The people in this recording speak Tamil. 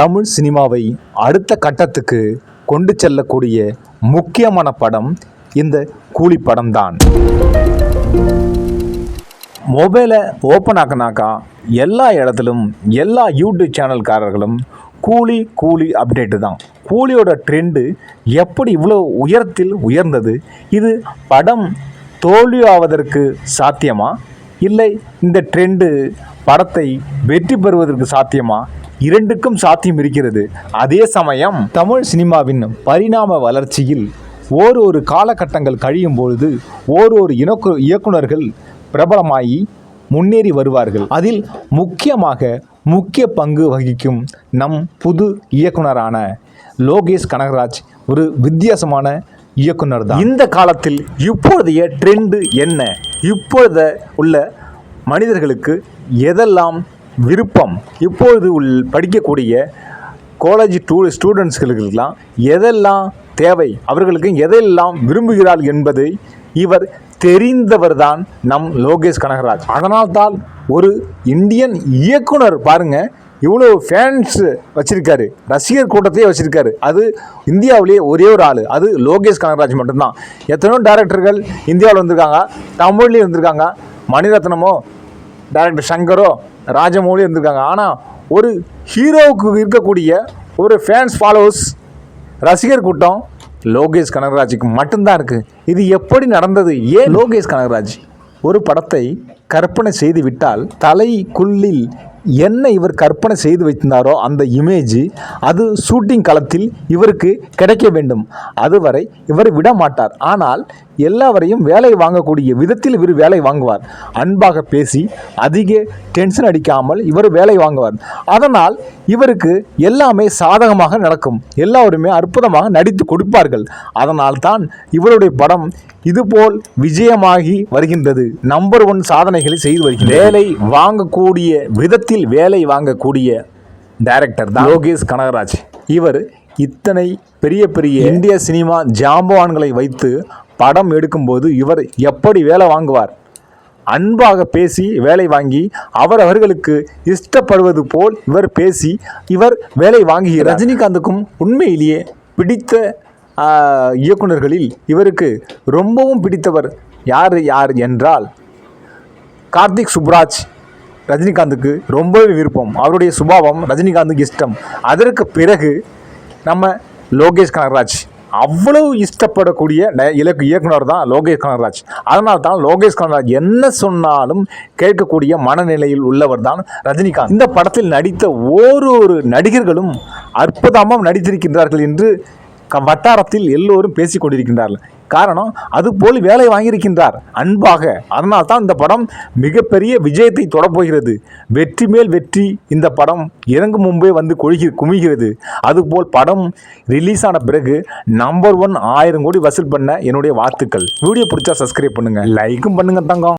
தமிழ் சினிமாவை அடுத்த கட்டத்துக்கு கொண்டு செல்லக்கூடிய முக்கியமான படம் இந்த கூலி படம் தான். மொபைலை ஓப்பன் ஆக்கினாக்கா எல்லா இடத்துலும் எல்லா யூடியூப் சேனல்காரர்களும் கூலி கூலி அப்டேட்டு தான். கூலியோட ட்ரெண்டு எப்படி இவ்வளோ உயரத்தில் உயர்ந்தது? இது படம் தோல்வியாவதற்கு சாத்தியமா, இல்லை இந்த ட்ரெண்டு படத்தை வெற்றி பெறுவதற்கு சாத்தியமா? இரண்டுக்கும் சாத்தியம் இருக்கிறது. அதே சமயம் தமிழ் சினிமாவின் பரிணாம வளர்ச்சியில் ஓரொரு காலகட்டங்கள் கழியும் பொழுது ஓரொரு இயக்குனர்கள் பிரபலமாகி முன்னேறி வருவார்கள். அதில் முக்கிய பங்கு வகிக்கும் நம் புது இயக்குனரான லோகேஷ் கனகராஜ் ஒரு வித்தியாசமான இயக்குனர் தான். இந்த காலத்தில் இப்பொழுதைய ட்ரெண்டு என்ன, இப்பொழுது உள்ள மனிதர்களுக்கு எதெல்லாம் விருப்பம், இப்பொழுது படிக்கக்கூடிய காலேஜ் ஸ்டூடெண்ட்ஸ்களுக்கெல்லாம் எதெல்லாம் தேவை, அவர்களுக்கு எதெல்லாம் விரும்புகிறார்கள் என்பதை இவர் தெரிந்தவர்தான் நம் லோகேஷ் கனகராஜ். அதனால்தான் ஒரு இந்தியன் இயக்குனர் பாருங்க இவ்வளோ ஃபேன்ஸ் வச்சிருக்காரு, ரசிகர் கூட்டத்தையே வச்சிருக்காரு. அது இந்தியாவிலேயே ஒரே ஒரு ஆள், அது லோகேஷ் கனகராஜ் மட்டும்தான். எத்தனையோ டைரக்டர்கள் இந்தியாவில் வந்திருக்காங்க, தமிழ்லேயும் இருந்திருக்காங்க, மணிரத்னமோ டைரக்டர் சங்கரோ ராஜமௌலி இருந்திருக்காங்க. ஆனால் ஒரு ஹீரோவுக்கு இருக்கக்கூடிய ஒரு ஃபேன்ஸ் ஃபாலோவர்ஸ் ரசிகர் கூட்டம் லோகேஷ் கனகராஜுக்கு மட்டும்தான் இருக்குது. இது எப்படி நடந்தது? ஏன் லோகேஷ் கனகராஜ் ஒரு படத்தை கற்பனை செய்து விட்டால் தலைக்குள்ளில் என்ன இவர் கற்பனை செய்து வைத்திருந்தாரோ அந்த இமேஜ் அது ஷூட்டிங் களத்தில் இவருக்கு கிடைக்க வேண்டும். அதுவரை இவர் விட மாட்டார். ஆனால் எல்லாவரையும் வேலை வாங்கக்கூடிய விதத்தில் இவர் வேலை வாங்குவார். அன்பாக பேசி அதிக டென்ஷன் அடிக்காமல் இவர் வேலை வாங்குவார். அதனால் இவருக்கு எல்லாமே சாதகமாக நடக்கும், எல்லாருமே அற்புதமாக நடித்து கொடுப்பார்கள். அதனால் தான் இவருடைய படம் இதுபோல் விஜயமாகி வருகின்றது. நம்பர் 1 சாதனைகளை செய்து வருகிறது. வேலை வாங்கக்கூடிய விதத்தில் வேலை வாங்கக்கூடிய டைரக்டர் தான் லோகேஷ் கனகராஜ். இவர் இத்தனை பெரிய இந்திய சினிமா ஜாம்பவான்களை வைத்து படம் எடுக்கும்போது இவர் எப்படி வேலை வாங்குவார்? அன்பாக பேசி வேலை வாங்கி அவர்களுக்கு இஷ்டப்படுவது போல் இவர் பேசி இவர் வேலை வாங்குகிறார். ரஜினிகாந்துக்கும் உண்மையிலேயே பிடித்த இயக்குனர்களில் இவருக்கு ரொம்பவும் பிடித்தவர் யார் என்றால் கார்த்திக் சுப்ராஜ். ரஜினிகாந்துக்கு ரொம்பவே விருப்பம், அவருடைய சுபாவம் ரஜினிகாந்துக்கு இஷ்டம். அதற்கு பிறகு நம்ம லோகேஷ் கனகராஜ் அவ்வளவு இஷ்டப்படக்கூடிய இயக்குனர் தான் லோகேஷ் கனகராஜ். அதனால தான் லோகேஷ் கனகராஜ் என்ன சொன்னாலும் கேட்கக்கூடிய மனநிலையில் உள்ளவர் தான் ரஜினிகாந்த். இந்த படத்தில் நடித்த ஓரொரு நடிகர்களும் அற்புதமாக நடித்திருக்கின்றார்கள் என்று வட்டாரத்தில் எல்லோரும் பேசிக் கொண்டிருக்கின்றார்கள். காரணம் அதுபோல் வேலை வாங்கியிருக்கின்றார் அன்பாக. அதனால் தான் இந்த படம் மிகப்பெரிய விஜயத்தை தொடப்போகிறது. வெற்றி மேல் வெற்றி இந்த படம் இறங்கும் முன்பே வந்து குமிகிறது. அதுபோல் படம் ரிலீஸ் ஆன பிறகு நம்பர் 1 1000 கோடி வசூல் பண்ண என்னுடைய வாழ்த்துக்கள். வீடியோ பிடிச்சா சப்ஸ்கிரைப் பண்ணுங்க, லைக்கும் பண்ணுங்க தங்கம்.